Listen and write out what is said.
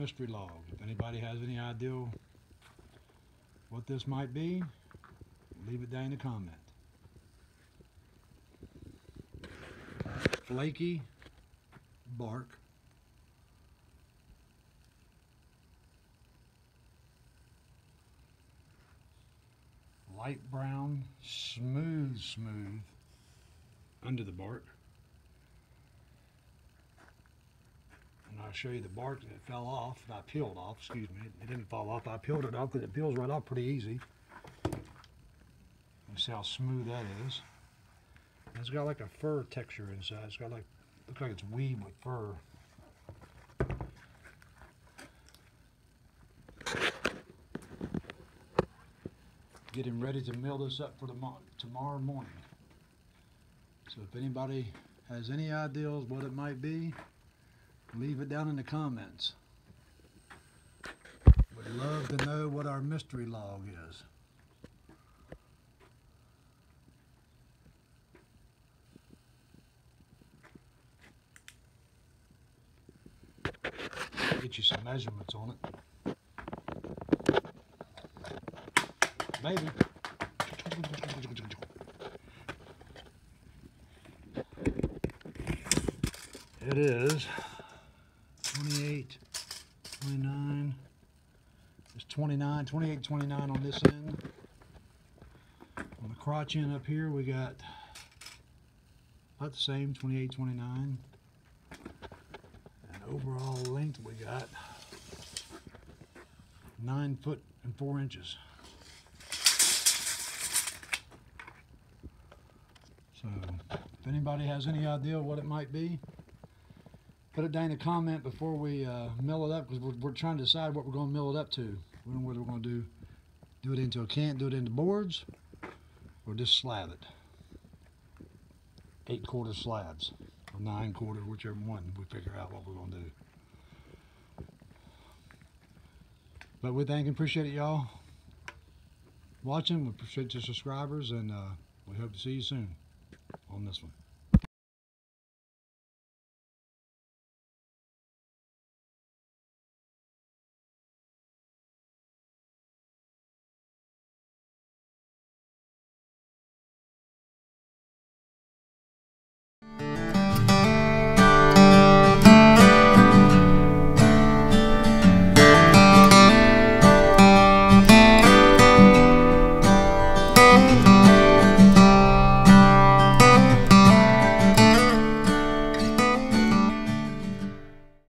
mystery log. If anybody has any idea what this might be, leave it down in the comment. Flaky bark. Light brown, smooth under the bark. And I'll show you the bark that fell off, that I peeled off, excuse me. It didn't fall off, I peeled it off because it peels right off pretty easy. You see how smooth that is. And it's got like a fur texture inside. It's got like, looks like it's weave with fur. Getting ready to mill this up for tomorrow morning. So if anybody has any ideas what it might be, leave it down in the comments. Would love to know what our mystery log is. Get you some measurements on it. Maybe. It is 28, 29. It's 29, 28, 29 on this end. On the crotch end up here, we got about the same, 28, 29. And overall length, we got 9 foot and 4 inches. So, if anybody has any idea what it might be, put it down in the comment before we mill it up, because we're trying to decide what we're going to mill it up to. We don't know whether we're going to do it into a can, do it into boards, or just slab it. 8/4 slabs, or 9/4, whichever one we figure out what we're going to do. But we thank and appreciate it, y'all watching. We appreciate your subscribers, and we hope to see you soon on this one.